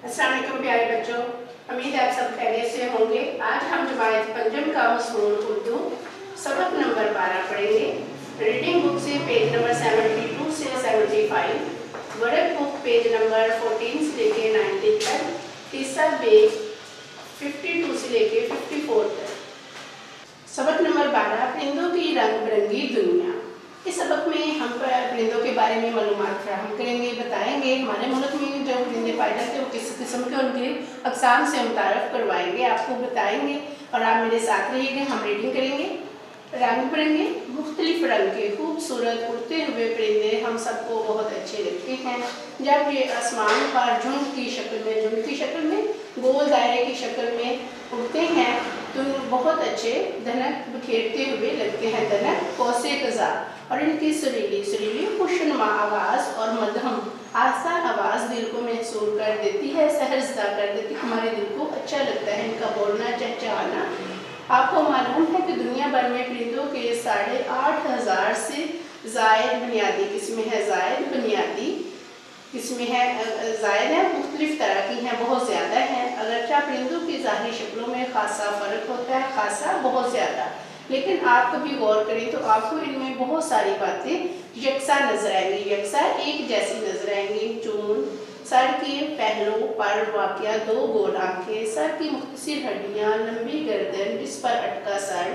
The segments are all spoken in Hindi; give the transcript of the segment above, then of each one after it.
अस्सलाम वालेकुम प्यारे बच्चों, उम्मीद है आप सब खैरियत से होंगे। आज हम जमायत पंजम का मज़मून उर्दू सबक नंबर 12 पढ़ेंगे। रीडिंग बुक से पेज नंबर 72 से 75, वर्क बुक पेज नंबर 14 से लेके 19 तक, तीसरा पेज 52 से लेके 54 तक। सबक नंबर 12, परिंदों की रंग बिरंगी दुनिया। इस सबक में हम परिंदों के बारे में मालूमात फराहम करेंगे, बताएंगे हमारे मुल्क में जो परिंदे पाए जाते हैं वो किस किस्म के, उनके अक़साम से मुतारफ़ करवाएंगे, आपको बताएंगे और आप मेरे साथ रहिएगा। हम रीडिंग करेंगे। रंग बिरंगे, मुख्तलिफ रंग के खूबसूरत उड़ते हुए परिंदे हम सबको बहुत अच्छे लगते हैं। जब ये आसमान पर झुंड की शक्ल में गोल दायरे की शक्ल में उड़ते हैं तो बहुत अच्छे धनक बिखेरते हुए लगते हैं। धनक कौसे कज़ा, और इनकी सुरीली खुशनुमा आवाज़ और मध्यम आस्था आवाज़ दिल को महसूर कर देती है, सहजदा कर देती है, हमारे दिल को अच्छा लगता है इनका बोलना, चहचहाना। आपको मालूम है कि दुनिया भर में परिंदों के 8,500 से ज़ायद बुनियादी किस्में हैं। ज़ायद बुनियादी किस्में हैं, ज़ायद हैं, मुख्तलिफ तरह की हैं, बहुत ज़्यादा हैं। अगरचे परिंदों की ज़ाहिरी शक्लों में खासा फ़र्क होता है, खासा बहुत ज़्यादा, लेकिन आप कभी गौर करें तो आपको इनमें बहुत सारी बातें यकसा नजर आएंगी, यकसा एक जैसी नजर आएंगी। चून, सर के पहलू पर वाक़या 2 गोल आंखें, सर की मुख्तसर हड्डियाँ, लंबी गर्दन जिस पर अटका सर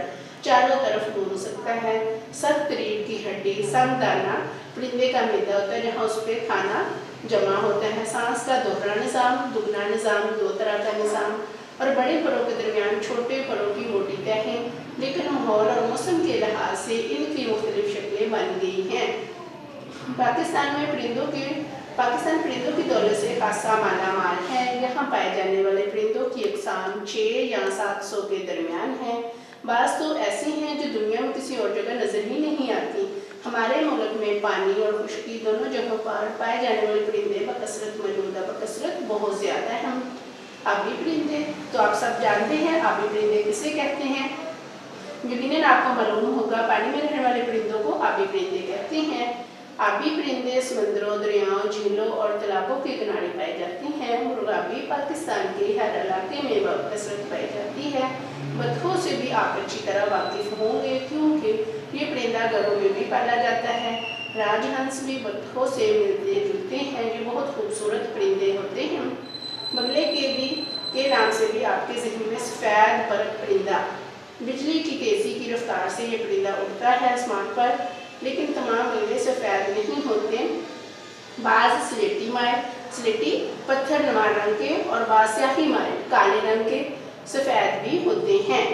चारों तरफ घूम सकता है, सख्त रीढ़ की हड्डी, समदाना परिंदे का मैदा होता है जहाँ उस पर खाना जमा होता है, सांस का दोहरा निज़ाम, दुगना निज़ाम, 2 तरह का निज़ाम, और बड़े परों के दरमियान छोटे परों की मोटी तहें। लेकिन माहौल और मौसम के लिहाज से इनकी मुख्तलिफ शक्लें बन गई हैं। पाकिस्तान परिंदों की दौलत से खासा मालामाल है। यहाँ पाए जाने वाले परिंदों की अक़साम 6 या 700 के दरमियान हैं। बाज़ तो ऐसी हैं जो दुनिया में किसी और जगह नज़र ही नहीं आती। हमारे मुल्क में पानी और खुश्की दोनों जगहों पर पाए जाने वाले परिंदे बकसरत मौजूद है, बकसरत बहुत ज़्यादा है। हम आबी परिंदे तो आप सब जानते हैं, आबी परिंदे किसे कहते हैं। यकीनन आपको मालूम होगा, पानी में रहने वाले परिंदों को आबी परिंदे कहते हैं। आबी परिंदे समंदरों, दरियाओं, झीलों और तालाबों के किनारे पाए जाते हैं। मुर्गाबी पाकिस्तान के हर इलाके में बकसरत पाई जाती है। बतखों से भी आप अच्छी तरह वाकिफ होंगे क्योंकि ये परिंदा घरों में भी पाला जाता है। राजहंस भी बतखों से मिलते जुलते हैं, ये बहुत खूबसूरत परिंदे होते हैं। बगले के नाम से भी आपके ज़हन में सफ़ेद बरक परिंदा, बिजली की तेज़ी की रफ्तार से ये परिंदा उड़ता है आसमान पर, लेकिन तमाम बगले सफ़ेद नहीं होते। बाज़ स्लेटी पत्थर नुमा रंग के और बाज़ स्याही माइल काले रंग के सफ़ेद भी होते हैं।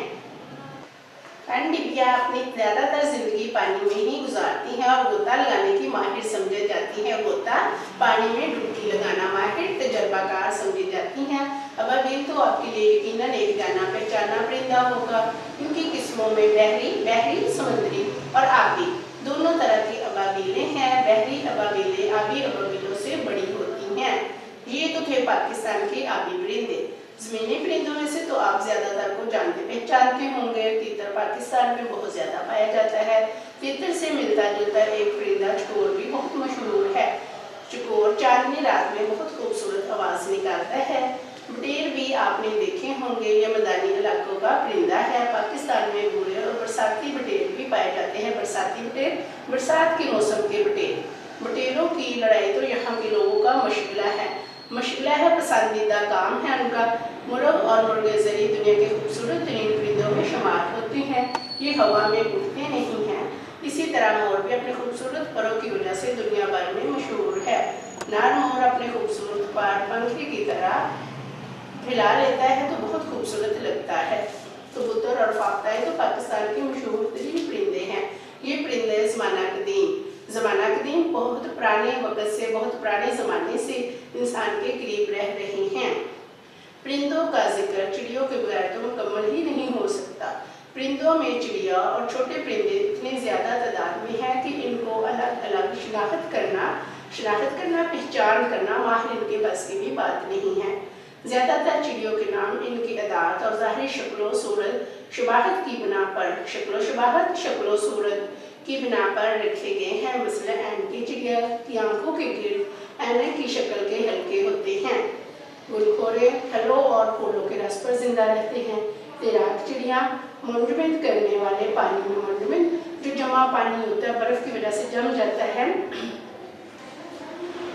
पनडुब्बियाँ अपनी ज़्यादातर ज़िंदगी पानी में ही गुजारती हैं और गोता लगाने की माहिर समझी जाती हैं। गोता पानी में डुबकी लगाना माहिर तजर्बाकार समझी जाती हैं। अबाबील तो आपके लिए यकीनन एक जाना पहचाना परिंदा होगा। इनकी किस्मों में बहरी, समुद्री और आबी दोनों तरह की अबाबीलें हैं। बहरी अबाबीलें आबी अबाबीलों से बड़ी होती हैं। ये तो थे पाकिस्तान के आबी परिंदे। ज़मीनी परिंदों में से तो आप ज़्यादातर को जानते पहचानते होंगे। तीतर पाकिस्तान में बहुत ज़्यादा पाया जाता है। तीतर से मिलता जुलता एक परिंदा चकोर भी बहुत मशहूर है। चकोर चांदनी रात में बहुत खूबसूरत आवाज़ निकालता है। बटेर भी आपने देखे होंगे, ये मैदानी इलाकों का परिंदा है। पाकिस्तान में भूरे और बरसाती बटेर भी पाए जाते हैं। बरसाती बटेर, बरसात के मौसम के बटेर। बटेरों की लड़ाई तो यहाँ के लोगों का मशगला है, पसंदीदा काम है उनका। मुर्ग और मुर्गेज़री दुनिया के खूबसूरत तरीन परिंदों में शुमार होते हैं। ये हवा में उड़ते नहीं हैं। इसी तरह मोर भी अपने खूबसूरत परों की वजह से दुनिया भर में मशहूर है। नर मोर अपने खूबसूरत पंखे की तरह हिला लेता है तो बहुत खूबसूरत लगता है। कबूतर और फाख्ता तो पाकिस्तान के मशहूर तरीन परिंदे हैं। ये परिंदे ज़माना कदीम बहुत पुराने वक़्त से, बहुत पुराने ज़माने से इंसान के करीब रह रहे हैं। परिंदों का जिक्र चिड़ियों के बगैर तो मुकम्मल ही नहीं हो सकता। परिंदों में चिड़िया और छोटे परिंदे इतने ज़्यादा तादाद में हैं कि इनको अलग अलग शनाख्त करना, पहचान करना माहिर इनके बस की भी बात नहीं है। ज़्यादातर चिड़ियों के नाम इनकी अदात और ज़ाहिरी शक्लो सूरत शबाहत की बिना पर रखे गए हैं। मसलन ऐन की चिड़िया की आंखों के गिर्द ऐनक की शक्ल के हल्के होते हैं। गुलखोरे फलों और फूलों के रस पर जिंदा रहते हैं। तैराक चिड़िया मुंडबिंद करने वाले पानी में मुंडबिंद जो जमा पानी होता है बर्फ की वजह से जम जाता है,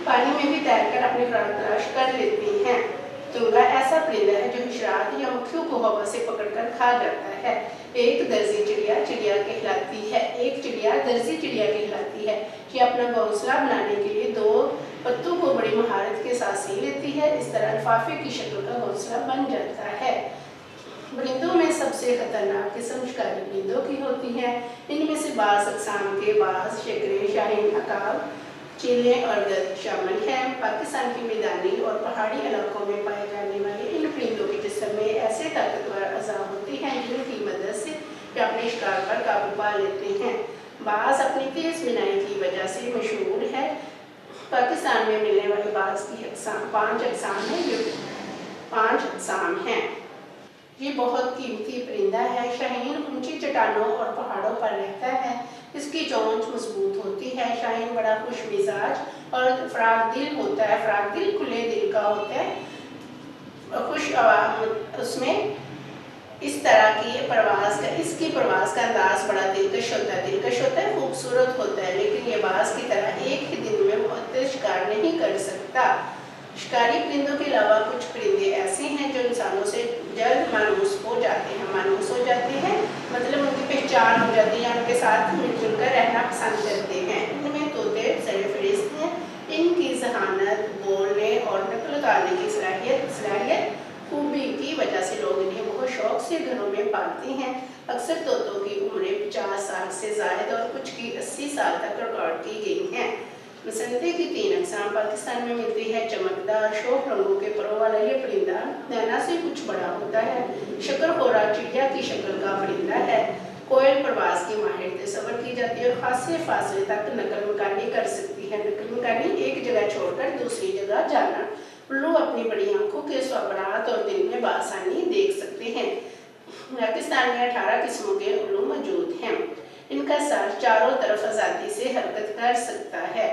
पानी में भी तैरकर अपनी खुराक तलाश कर लेती हैं। तुंगा ऐसा परिंदा है जो हिशरात या मक्खियों को हवा से पकड़कर खा जाता है। एक दर्जी चिड़िया चिड़िया कहलाती है। एक चिड़िया दर्जी चिड़िया कहलाती है। ये अपना घोंसला बनाने के लिए दो पत्तों को बड़ी महारत के साथ सी लेती है। इस तरह लिफाफे की शक्ल का घोंसला बन जाता है। परिंदों में सबसे खतरनाक किस्म शिकारी परिंदों की होती है। इनमें से बाज़ अक़साम के बाज़, शकरे, शाहीन, अकाब, चीले और गद्द शामिल हैं। पाकिस्तान के मैदानी और पहाड़ी इलाकों में पाए जाने वाले इन परिंदों के जिस्म में ऐसे ताकतवर अज़ा होती हैं जिनकी मदद से वे अपने शिकार पर काबू पा लेते हैं। बाज़ अपनी तेज़ बिनाई की वजह से मशहूर है। पाकिस्तान में मिलने वाले बाज़ की पाँच अक़साम हैं। ये बहुत कीमती परिंदा है। शाहीन ऊंची चट्टानों और पहाड़ों पर रहता है। इसकी चोंच मजबूत होती है। शाहीन बड़ा खुश मिजाज और फराग दिल होता है। फराग दिल खुले दिल का होता है। उसमें इस तरह की इसकी प्रवास का अंदाज बड़ा दिलकश होता है, खूबसूरत होता है, लेकिन ये बाज़ की तरह एक ही दिन में मुअत्तल शिकार नहीं कर सकता। शिकारी परिंदों के अलावा कुछ परिंदे ऐसे हैं जो इंसानों से जल्द मायूस हो जाते हैं, मतलब उनकी पहचान हो जाती है, उनके साथ मिलजुल कर रहना पसंद करते हैं। इनमें तोते सरफरिस्त हैं। इनकी जहानत, बोलने और नकल उतारने की सलाहियत खूबी की वजह से लोग इन्हें बहुत शौक से घरों में पालते हैं। अक्सर तोतों की उम्रें 50 साल से ज़ायद और कुछ की 80 साल तक रिकॉर्ड की गई हैं। मसंदे की 3 अक़साम पाकिस्तान में मिलती है। चमकदार शोख रंगों के परों वाला ये परिंदा नैना से कुछ बड़ा होता है। शकरखोरा चिड़िया की शक्ल का परिंदा है। कोयल प्रवास की माहिर तस्वर की जाती है और खासे फासले तक नकल मकानी कर सकती है। नकल मकानी एक जगह छोड़कर दूसरी जगह जाना। उल्लू अपनी बड़ी आंखों के स्वप्नात और दिन में बासानी देख सकते हैं। पाकिस्तान में 18 किस्मों के उल्लू मौजूद हैं। इनका सर चारों तरफ आज़ादी से हरकत कर सकता है।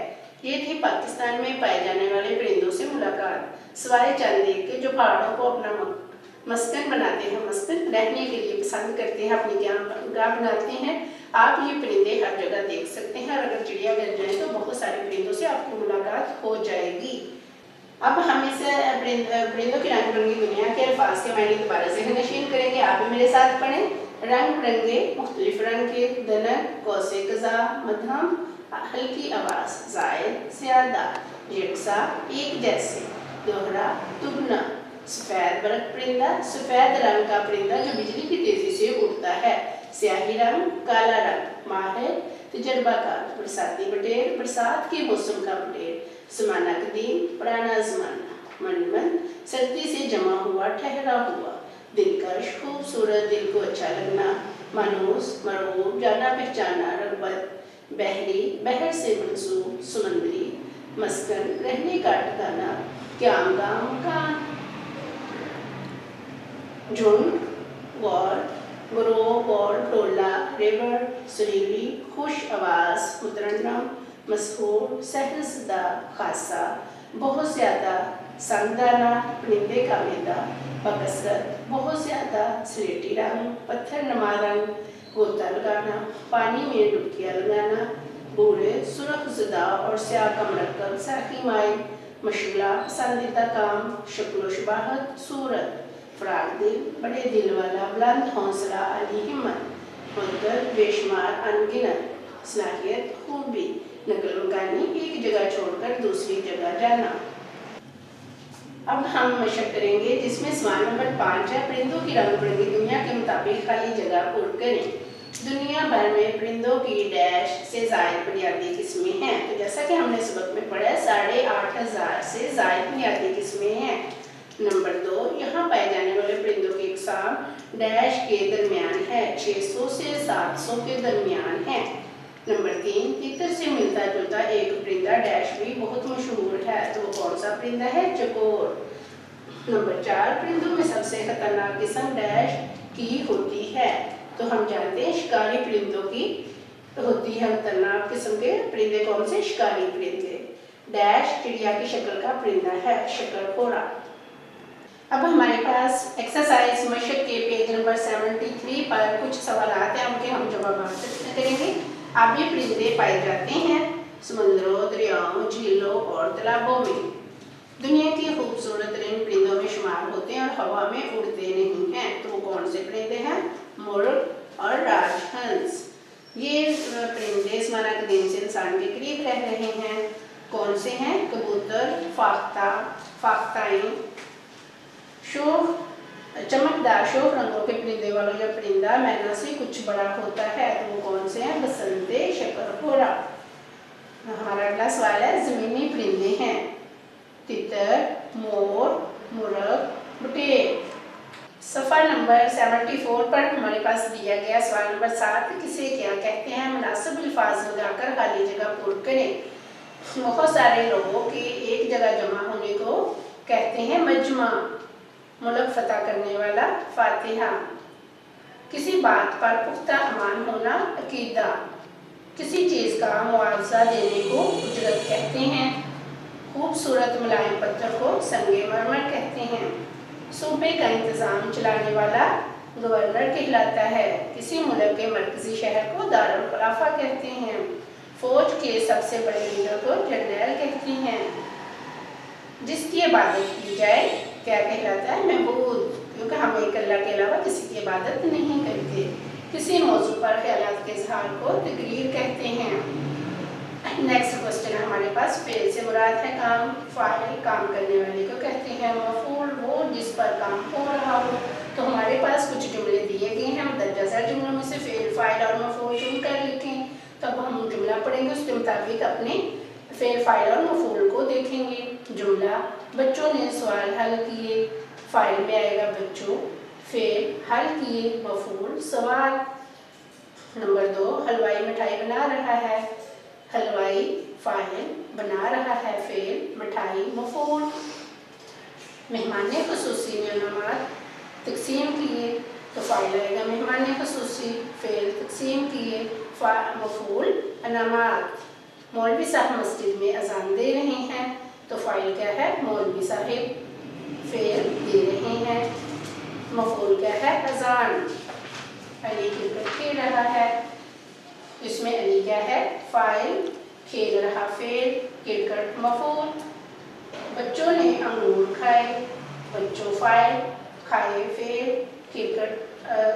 ये थी पाकिस्तान में पाए जाने वाले परिंदों से मुलाकात। सवाए चंद के जो पहाड़ों को अपना मस्कन बनाते हैं, मस्कन रहने के लिए पसंद करते हैं, अपनी गाह बनाते हैं। आप ये परिंदे हर जगह देख सकते हैं और अगर चिड़ियाघर जाएं तो बहुत सारे परिंदों से आपकी मुलाकात हो जाएगी। अब हम इस परिंदों की रंग बिरंगी दुनिया के अल्फाज के मायने दोबारा से नशीन करेंगे। आप भी मेरे साथ पढ़ें। रंग बिरंगे, मुख्तलिफ रंग के, दनक, कौसे कज़ा, मध्यम, हल्की आवाज़, ज़ायद, ज़्यादा, यकसा, एक जैसे, दोहरा, दुगना। सफ़ेद बरक परिंदा, सफ़ेद रंग का परिंदा जो बिजली की तेज़ी से उड़ता है। स्याही रंग, काला रंग, माहिर, तजर्बाकार। बरसाती बटेर, बरसात के मौसम का बटेर। ज़माना कदीम, पुराना ज़माना। मनमन, सर्दी से जमा हुआ, ठहरा हुआ। दिलकश, खूबसूरत, दिल को अच्छा लगना। मानूस, मरगूब, जाना पहचाना, रग़बत। बहरी, बहर से मंसूब, समंदरी। मस्कन, रहने का ठिकाना। क्यामगा, मकान। झुंड, गौर, ग्रोह, गौर, टोला, रिवर, सुरीली, खुश आवाज़, मुतरन्नम, मशहूर, सहरसदा, खासा, बहुत ज़्यादा, संगदाना, परिंदे का मैदा, बकसरत, बहुत ज़्यादा, स्लेटी रंग, पत्थर नमा रंग, गोता लगाना, पानी में डुबकियाँ लगाना, बूढ़े, सुर्ख ज़दा और स्याह का मरकब, साकी माई, मशगला, पसंदीदा काम, शक्ल शबाहत, सूरत, फराग दिल, बड़े दिल वाला, बुलंद हौसला, अली हिम्मत, मुद्दत, बेशुमार, अनगिनत, सलाहियत, खूबी, नकल मकानी, एक जगह छोड़कर दूसरी जगह जाना। अब हम मशक करेंगे जिसमें सवाल नंबर 5 है। परिंदों की रंग बिरंगी दुनिया के मुताबिक खाली जगह पुर करें। दुनिया भर में परिंदों की डैश से ज़ायद बुनियादी किस्में हैं। तो जैसा कि हमने सबक में पढ़ा है 8,500 से ज़ायद बुनियादी किस्में हैं। नंबर 2, यहाँ पाए जाने वाले परिंदों की अक़साम डैश के दरमियान है, 600 से 700 के दरमियान है। नंबर 3, तितर से मिलता जुलता एक परिंदा डैश भी बहुत मशहूर है, तो वो कौन सा परिंदा है? चकोर। नंबर 4, परिंदों में सबसे खतरनाक किस्म डैश की होती है। तो हम जानते हैं शिकारी परिंदों की होती है खतरनाक किस्म के परिंदे कौन से? शिकारी परिंदे। डैश चिड़िया की शक्ल का परिंदा है, शकरखोरा। अब हमारे पास एक्सरसाइज मशक के पेज नंबर 73 पर कुछ सवाल हैं, उनके हम जवाब करेंगे। आप ये परिंदे पाए जाते हैं समुद्रों, दरियाओं, झीलों और तालाबों में। दुनिया के खूबसूरत तरीन परिंदों में शुमार होते हैं और हवा में उड़ते नहीं हैं। तो वो कौन से परिंदे हैं? मुर्ग और राजहंस। ये परिंदे इस्माना कदीम से इंसान के करीब रह रहे हैं। कौन से हैं? कबूतर, फाख्ताई, शोख, चमकदार शोख रंगों के परिंदे वाला जो परिंदा मैना से कुछ बड़ा होता है, तो वो कौन से हैं? बसंते, शकरकोरा। हमारा अगला सवाल है जमीनी परिंदे हैं। तितर, मोर, मुर्ग, बुटेर। सफ़ा नंबर 74 पर हमारे पास दिया गया सवाल नंबर 7 किसे क्या कहते हैं? मुनासिब अल्फाज लगाकर खाली जगह पूर्ण करें। बहुत सारे लोगों के एक जगह जमा होने को कहते हैं मजमा। मुल्क फतह करने वाला फातिहा। किसी बात पर पुख्ता अमान होना अकीदा। किसी चीज़ का मुआवजा देने को उजरत कहते हैं। खूबसूरत मुलायम पत्थर को संगे मरमर कहते हैं। सूबे का इंतज़ाम चलाने वाला गवर्नर कहलाता है। किसी मुल्क के मरकजी शहर को दारुल खिलाफा कहते हैं। फौज के सबसे बड़े लीडर को जनरल कहते हैं। जिसकी इबादत की जाए क्या कहलाता है? महबूद, क्योंकि हम एक अल्लाह के अलावा किसी की इबादत नहीं करते। किसी मौजू पर ख्यालात के इजहार को तकरीर कहते हैं। नेक्स्ट क्वेश्चन है हमारे पास, फेल से मुराद है काम, फाइल काम करने वाले को कहते हैं, मफूल वो जिस पर काम हो रहा हो। तो हमारे पास कुछ जुमले दिए गए हैं, दर्जा ज़र जुमलों में से फेल, फाइल और मफूल चुनकर लिखें। तब हम जुमला पढ़ेंगे, उसके मुताबिक अपने फेल, फाइल और मफूल को देखेंगे। जुमला, बच्चों ने सवाल हल किए। फाइल में आएगा बच्चों, फेल हल किए, मफूल सवाल। नंबर 2, हलवाई मिठाई बना रहा है। हलवाई फाइल, बना रहा है फेल, मिठाई मफूल। मेहमान खुसूसी ने अनामात तकसीम किए, तो फाइल आएगा मेहमान खुसूसी, फेल तकसीम किए, मफूल अनामात। मौलवी साहब मस्जिद में अजान दे रहे हैं, तो फाइल क्या है? मौलवी साहिब, फेल दे रहे हैं, मफूल क्या है? अजान। अली क्रिकेट खेल रहा है, इसमें अली क्या है? फाइल, खेल रहा फेल, क्रिकेट मफूल। बच्चों ने अंगूर खाए, बच्चों फाइल, खाए फेल, क्रिकेट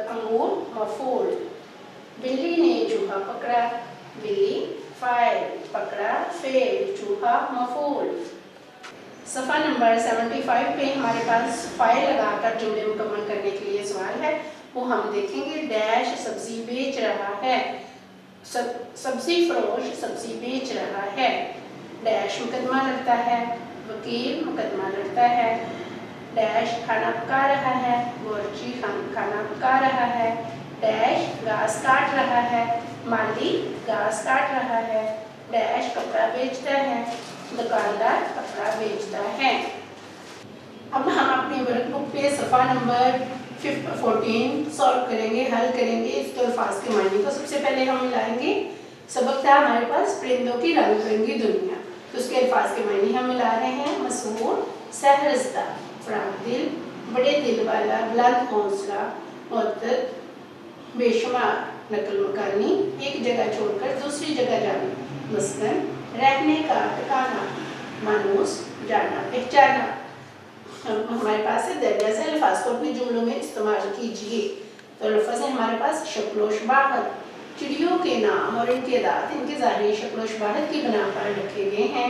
अंगूर मफूल। बिल्ली ने चूहा पकड़ा, बिल्ली फाइल, पकड़ा फेल, चूहा मफूल। सफ़ा नंबर 75 पे हमारे पास फाइल लगाकर जुमले मुकम्मल करने के लिए सवाल है, वो हम देखेंगे। डैश सब्जी बेच रहा है, सब्जी फरोश सब्जी बेच रहा है। डैश मुकदमा लड़ता है, वकील मुकदमा लड़ता है। डैश खाना पका रहा है, बावर्ची खाना पका रहा है। डैश घास काट रहा है, माली घास काट रहा है। डैश कपड़ा बेचता है, दुकानदार कपड़ा बेचता है। अब हम अपनी वर्कबुक पे सफ़ा नंबर 14 सॉल्व करेंगे, हल करेंगे। इसके अल्फाज के मानी को सबसे पहले हम मिलाएंगे। सबक था हमारे पास परिंदों की रंग बिरंगी दुनिया, तो उसके अल्फाज के मानी हम मिला रहे हैं। मसूर, सहरस्ता, फराग दिल, बड़े दिल वाला, बुलंद हौसला, मुद्दत, बेशुमार, नकल मकानी, एक जगह छोड़कर दूसरी जगह जाना, मस्कन, रहने का ठिकाना, मानूस, जाना पहचाना। हमारे पास है दर्जा से अल्फाज को अपने जुमलों में इस्तेमाल कीजिए। तो लफ्ज़ है हमारे पास शक्ल व शबाहत, चिड़ियों के नाम और इनके दांत इनके ज़ाहिरी शक्ल व शबाहत की बना पर रखे गए हैं।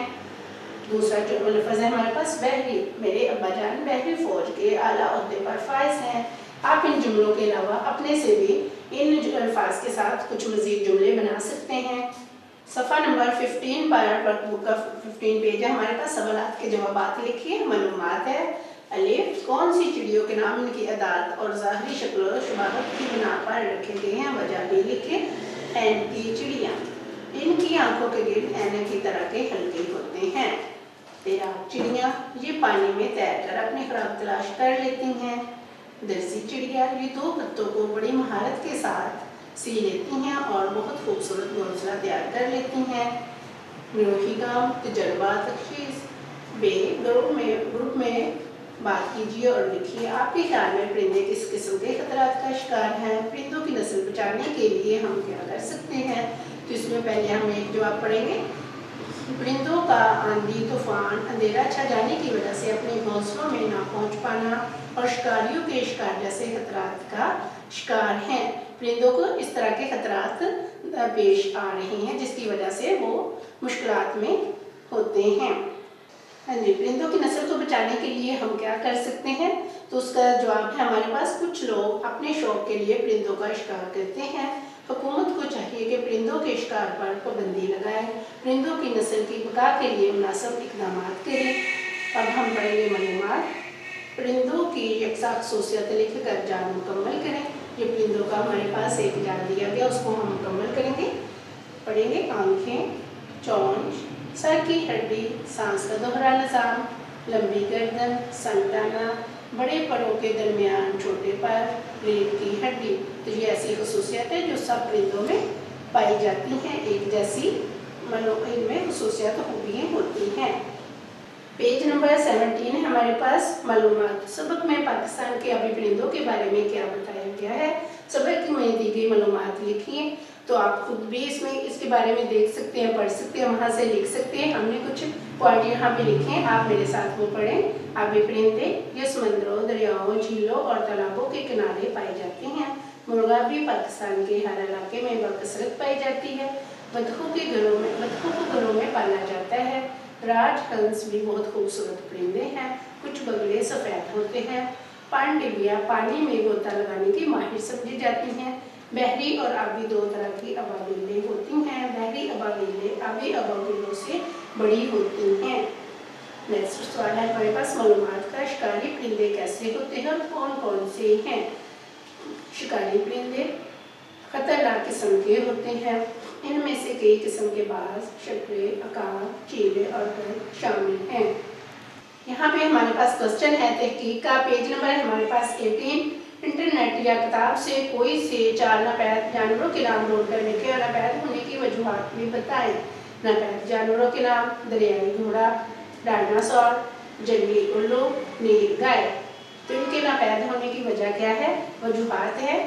दूसरा जो लफ्ज़ है हमारे पास बहरी, मेरे अब्बा जान बहरी फौज के आला ओहदे पर फाइज हैं। आप इन जुमलों के अलावा अपने से भी इन अल्फाज के साथ कुछ मज़ीद जुमले बना सकते हैं। सफ़ा नंबर 15 पर वर्कबुक का 15 पेज है, हमारे पास सवालात के जवाबात लिखिए। मालूमात है, अलिफ, कौन सी चिड़ियों के नाम इनकी अदात और ज़ाहिरी शक्ल और शबाहत की बना पर रखे गए हैं, वजह भी लिखे। ऐनकी चिड़ियाँ, इनकी आंखों के गिर्द ऐनक की तरह के हल्के होते हैं। तैराक चिड़ियाँ, ये पानी में तैरकर अपनी खुराक तलाश कर लेती हैं। दरसी चिड़िया, ये 2 पत्तों को बड़ी महारत के साथ सी लेती हैं और बहुत खूबसूरत घोंसला तैयार कर लेती हैं। गिरोही काम, तजर्बा, तख्शीस, बे ग्रुप में बात कीजिए और लिखिए। आपके ख्याल में परिंदे किस किस्म के खतरात का शिकार हैं? परिंदों की नस्ल बचाने के लिए हम क्या कर सकते हैं? तो इसमें पहले हम एक जवाब पढ़ेंगे। परिंदों का आंधी, तूफान, अंधेरा छा जाने की वजह से अपने घोंसलों में ना पहुंच पाना और शिकारियों के शिकार जैसे खतरात का शिकार हैं। परिंदों को इस तरह के खतरात पेश आ रहे हैं जिसकी वजह से वो मुश्किलात में होते हैं। हाँ जी, परिंदों की नस्ल को बचाने के लिए हम क्या कर सकते हैं? तो उसका जवाब है हमारे पास कुछ लोग अपने शौक के लिए परिंदों का शिकार करते हैं। हुकूमत को चाहिए कि परिंदों के शिकार पर पाबंदी लगाए, परिंदों की नस्ल की बका के लिए मुनासिब इक़दाम करें। अब हम पढ़ेंगे मालूमात। परिंदों की यकसा खसूसियत लिख कर जान मुकम्मल करें। ये परिंदों का हमारे पास एक जान दिया गया, उसको हम मुकम्मल करेंगे। पढ़ेंगे आँखें, चोंच, सर की हड्डी, सांस का दोहरा निज़ाम, लंबी गर्दन, संताना, बड़े परों के दरमियान छोटे पैर, रीढ़ की हड्डी। तो ये ऐसी खसूसियत है जो सब परिंदों में पाई जाती हैं, एक जैसी इनमें खसूसियत खूबियाँ होती हैं। पेज नंबर 17 है हमारे पास मालूमात। सबक में पाकिस्तान के आबी परिंदों के बारे में क्या बताया गया है? सबक में दी गई मालूमात लिखिए। तो आप खुद भी इसमें इसके बारे में देख सकते हैं, पढ़ सकते हैं, वहाँ से लिख सकते हैं। हमने कुछ पॉइंट यहाँ पे लिखे हैं, आप मेरे साथ वो पढ़ें। आबी परिंदे ये समंदरों, दरियाओं, झीलों और तालाबों के किनारे पाए जाते हैं। मुर्गा भी पाकिस्तान के हर इलाके में बकसरत पाई जाती है। बतखों को घरों में पाला जाता है। राजहंस भी बहुत खूबसूरत परिंदे हैं। कुछ बगले सफ़ेद होते हैं। पानडिबिया पानी में गोता लगाने की माहिर समझी जाती हैं। बहरी और आबी दो तरह की अबाबीलें होती हैं। बहरी अबाबीलें आबी अबाबीलों से बड़ी होती हैं। नेक्स्ट सवाल है हमारे पास मालूमात का। शिकारी परिंदे कैसे होते हैं और कौन कौन से हैं? शिकारी परिंदे खतरनाक किस्म के होते हैं। इनमें से कई किस्म के बाज, शक्रे, अकार, चीले और गरुड़ शामिल हैं। यहाँ पे हमारे पास क्वेश्चन है तहकीक का। पेज नंबर है हमारे पास 18। इंटरनेट या किताब से कोई से 4 नापैद जानवरों के नाम ढूंढ कर लिखे और नापैद होने की वजूहात भी बताएं। नापैद जानवरों के नाम: दरियाई घोड़ा, डायनासोर, जंगली उल्लू, नील गाय। तो इनके नापैद होने की वजह क्या है? वजूहात है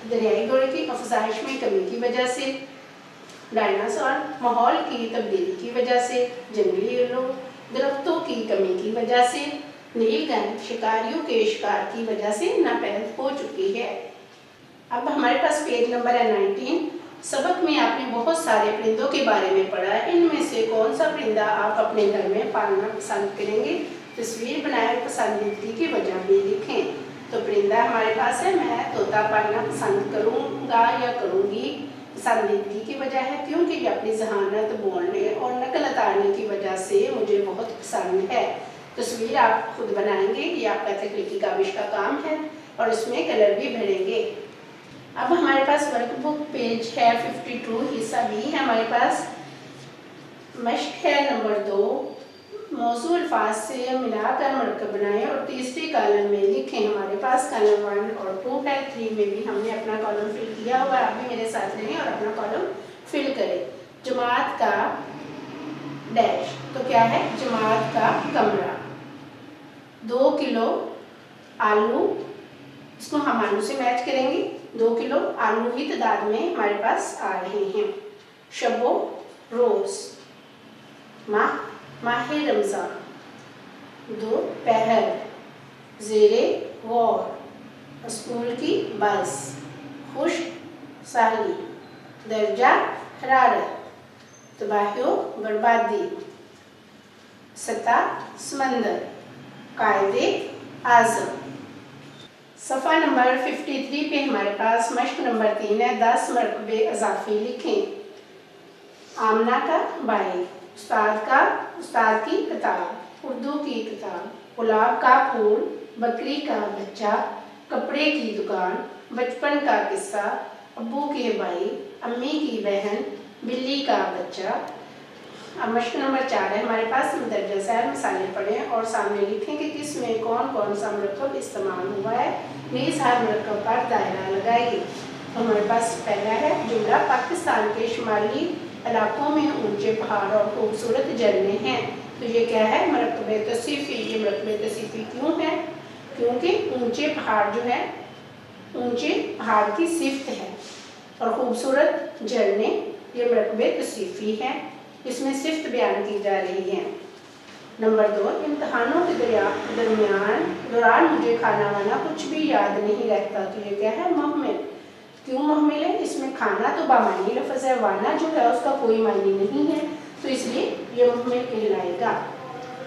दरियाई घोड़े की अफजाइश में कमी की वजह से, डायनासोर माहौल की तब्दीली की वजह से, जंगली उल्लू दरख्तों की कमी की वजह से, नील गाय शिकारियों के शिकार की वजह से नापैद हो चुकी है। अब हमारे पास पेज नंबर है 19। सबक में आपने बहुत सारे परिंदों के बारे में पढ़ा। इनमें से कौन सा परिंदा आप अपने घर में पालना पसंद करेंगे? तस्वीर बनाए, पसंदीदगी की वजह भी लिखें। तो परिंदा हमारे पास है, मैं तोता पालना पसंद करूँगा या करूँगी। पसंदीदगी की वजह है क्योंकि ये अपनी जहानत, बोलने और नकल उतारने की वजह से मुझे बहुत पसंद है। तस्वीर आप खुद बनाएंगे, ये आपका तकनीकी काबिश का काम है और इसमें कलर भी भरेंगे। अब हमारे पास वर्कबुक पेज है 52, हिस्सा बी है हमारे पास। मश्क है नंबर 2। मौजू अल्फाज से मिलाकर मरकब बनाएं और तीसरे कॉलम में लिखें। हमारे पास कॉलम 1 और 2 है। 3 में भी हमने अपना कॉलम फिल किया हुआ है। आप भी मेरे साथ रहें और अपना कॉलम फिल करें। जमात का डैश, तो क्या है? जमात का कमरा। 2 किलो आलू, इसको हम आलू से मैच करेंगे। 2 किलो आलू की तादाद में हमारे पास आ रहे हैं। शबो रोज़, माह रमज़ान, दोपहर, ज़ेरे गौर, स्कूल की बस, खुश्क साली, दर्जा हरारत, तबाही बर्बादी, सतह समंदर, कायदे आज़म। सफ़ा नंबर 53 पे हमारे पास मश्क नंबर 3 है। 10 मरकबे इजाफी लिखें। आमना का बाई, उस्ताद की किताब, उर्दू की किताब, गुलाब का फूल, बकरी का बच्चा, कपड़े की दुकान, बचपन का किस्सा, अब्बू के भाई, अम्मी की बहन, बिल्ली का बच्चा। अब मश्क नंबर 4 है हमारे पास। दर्जा सैर मिसालें पढ़ें और सामने लिखें कि किस में कौन कौन सा मरकब इस्तेमाल हुआ है। नीज़ हर मरकब पर दायरा लगाइए। तो हमारे पास पहला है जुमला: पाकिस्तान के शुमाली इलाकों में ऊंचे पहाड़ और खूबसूरत झरने हैं। तो ये क्या है, मरकबे तसीफ़ी। ये मरकबे तसीफ़ी क्यों है? क्योंकि ऊंचे पहाड़ जो है, ऊंचे पहाड़ की सिफ्त है और खूबसूरत झरने ये मरकबे तसीफ़ी है। इसमें सिफ्त बयान की जा रही है। नंबर 2, इम्तहानों के दौरान मुझे खाना वाना कुछ भी याद नहीं रहता। तो ये क्या है, मुहम्मिल। क्यों मुहम्मिल है? इसमें खाना तो बामानी लफ्ज़ है, वाना जो है उसका कोई मायने नहीं है, तो इसलिए ये मुहम्मिल कहलाएगा।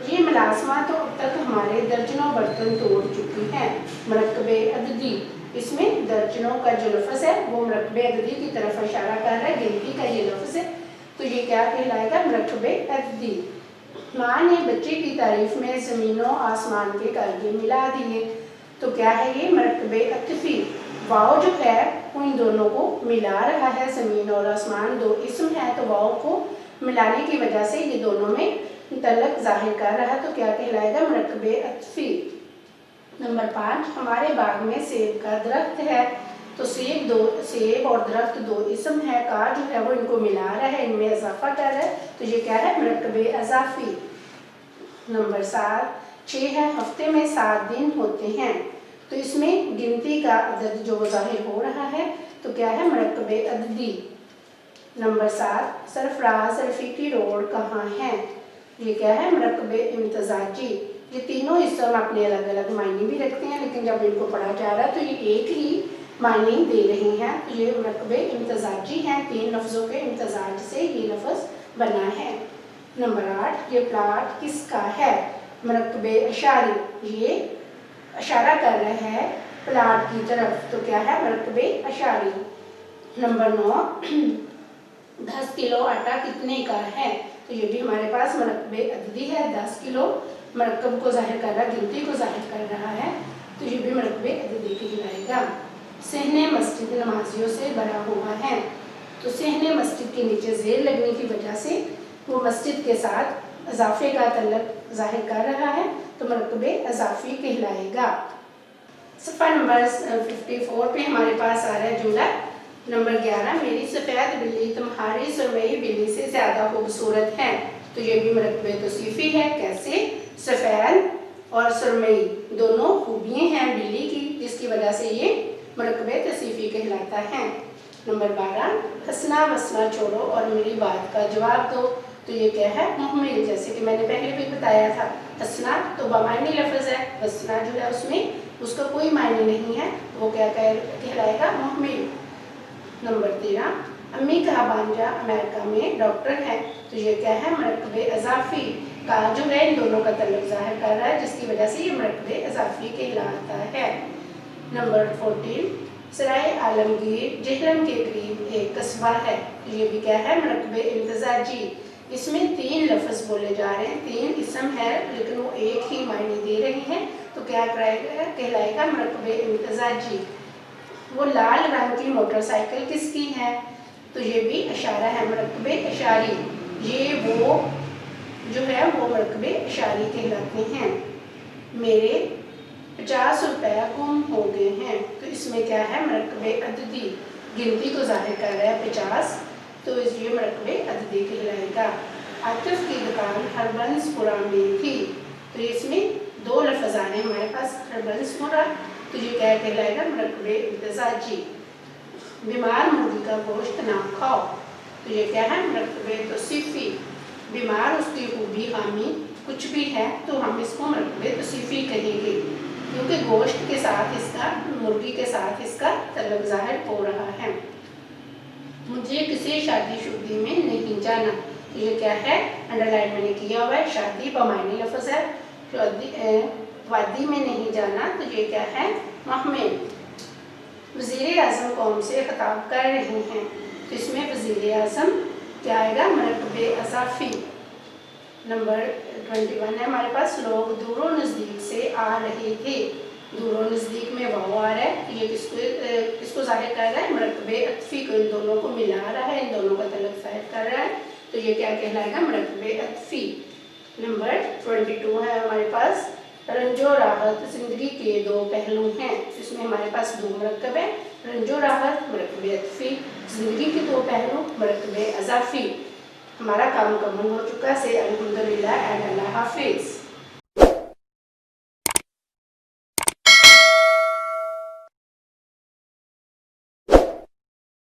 ये मुलाज़मा तो अब तक हमारे दर्जनों बर्तन तोड़ चुकी हैं। मरकबे अददी, इसमें दर्जनों का जो लफ्ज़ है वो मरकबे अददी की तरफ इशारा कर रहा है, गिनती का ये लफ्ज़ है, तो ये क्या कहलाएगा, मरकबे अददी। माँ ने बच्चे की तारीफ में ज़मीनों आसमान के कायदे मिला दिए। तो क्या है ये, मरकबे अतफ़ी। वाव जो है वो इन दोनों को मिला रहा है, ज़मीन और आसमान दो इस्म है, तो वाव को मिलाने की वजह से ये दोनों में तल्लक ज़ाहिर कर रहा है, तो क्या कहलाएगा, मरकबे अतफ़ी। नंबर 5, हमारे बाग में सेब का दरख्त है। तो सेब और दरख्त दो इस्म है, का जो है वो इनको मिला रहा है, इनमें इजाफा कर रहा है, तो ये क्या है, मरकबे अज़ाफ़ी। नंबर 6 है, हफ्ते में 7 दिन होते हैं। तो इसमें गिनती का अदद जो ज़ाहिर हो रहा है, तो क्या है, मरकबे अददी। नंबर 7, सरफराज रफ़ीकी रोड कहाँ है? ये क्या है, मरकबे इम्तज़ाजी। ये तीनों इस्म अपने अलग अलग मायने भी रखते हैं, लेकिन जब इनको पढ़ा जा रहा है तो ये एक ही मायने दे रही हैं, तो ये मरकबे इम्तज़ाजी हैं। 3 लफ्ज़ों के इम्तज़ाज से ये लफ्ज़ बना है। नंबर 8, ये प्लाट किसका है? मरकबे अशारी। ये इशारा कर रहा है प्लाट की तरफ, तो क्या है, मरकबे अशारी। नंबर 9, 10 किलो आटा कितने का है? तो ये भी हमारे पास मरकबे अददी है, 10 किलो मरकब को जाहिर कर रहा है, गिनती को जाहिर कर रहा है, तो ये भी मरकबे अददी कहलाएगा। सहने मस्जिद नमाजियों से भरा हुआ है। तो सहने मस्जिद के नीचे ज़ेर लगने की वजह से वो मस्जिद के साथ इजाफे का तल्लक जाहिर कर रहा है, तो मरकबे इजाफी कहलाएगा। सफ़ा नंबर 54 पे हमारे पास आ रहा है जुमला नंबर 11, मेरी सफ़ेद बिल्ली तुम्हारी सुरमई बिल्ली से ज़्यादा खूबसूरत है। तो ये भी मरकबे तौसीफ़ी है। कैसे? सफ़ेद और सुरमई दोनों खूबियाँ हैं बिल्ली की, जिसकी वजह से ये मरकबे तौसीफ़ी कहलाता है। नंबर 12, हंसना वसना छोड़ो और मेरी बात का जवाब दो। तो ये क्या है, मुहम्मिल। जैसे कि मैंने पहले भी बताया था, हंसना तो बामानी लफ्ज़ है, वसना जो है उसमें उसका कोई मायने नहीं है, तो वो क्या कहलाएगा, मुहम्मिल। नंबर 13, अम्मी का भांजा अमेरिका में डॉक्टर है। तो ये क्या है, मरकबे इजाफी। का जो है इन दोनों का तल्लुक जाहिर कर रहा है, जिसकी वजह से ये मरकबे इजाफी कहलाता है। नंबर 14, सराय आलमगीर जहलम के करीब एक कस्बा है। तो ये भी क्या है, मरकबे इम्तज़ाजी। इसमें 3 लफ्ज़ बोले जा रहे हैं, 3 इस्म है, लेकिन वो एक ही मायने दे रही हैं, तो क्या कहलाएगा, मरकबे इम्तज़ाजी। वो लाल रंग की मोटरसाइकिल किसकी है? तो ये भी इशारा है, मरकबे इशारी। ये वो जो है वो मरकबे इशारी कहलाते हैं। मेरे 50 रुपये गुम हो गए हैं। तो इसमें क्या है, मरकबे अददी, गिनती को जाहिर कर रहा है 50, तो ये मरकबे अददी कहलाएगा। आतिफ की दुकान हरबंसपुरा में थी। तो इसमें 2 लफ्ज़ आ रहे हैं हमारे पास, हरबंसपुरा, तो ये क्या कहलाएगा, मरकबे इम्तज़ाजी। बीमार मुर्गी का गोश्त ना खाओ। तो ये क्या है, मरकबे तौसीफ़ी। बीमार उसकी खूबी खामी कुछ भी है तो हम इसको मरकबे तौसीफ़ी कहेंगे, क्योंकि गोश्त के साथ इसका, मुर्गी के साथ इसका तल्लुक ज़ाहिर हो रहा है। मुझे किसी शादी शुदी में नहीं जाना। तो ये क्या है, अंडरलाइन मैंने किया हुआ है, शादी बमानी लफ्ज़ है, वादी में नहीं जाना, तो ये क्या है, मुहम्मिल। वज़ीर आज़म कौम से खिताब कर रहे हैं। तो इसमें वज़ीर आज़म क्या आएगा, मरकबे इज़ाफ़ी। नंबर 21 है हमारे पास, लोग दूरों नज़दीक से आ रहे थे। दूरों नज़दीक में वाव आ रहा है, ये किसको ज़ाहिर कर रहा है, मरकबे अतफ़ी को, इन दोनों को मिला रहा है, इन दोनों का तल्लुक ज़ाहिर कर रहा है, तो ये क्या कहलाएगा, मरकबे अतफ़ी। नंबर 22 है हमारे पास, रंजो राहत ज़िंदगी के 2 पहलू हैं। इसमें हमारे पास 2 मरकब है, रंजो राहत मरकबे अतफ़ी, ज़िंदगी के 2 पहलू मरकबे इज़ाफ़ी। हमारा काम मुकम्मल हो चुका से अल्हम्दुलिल्लाह एंड अल्लाह हाफिज।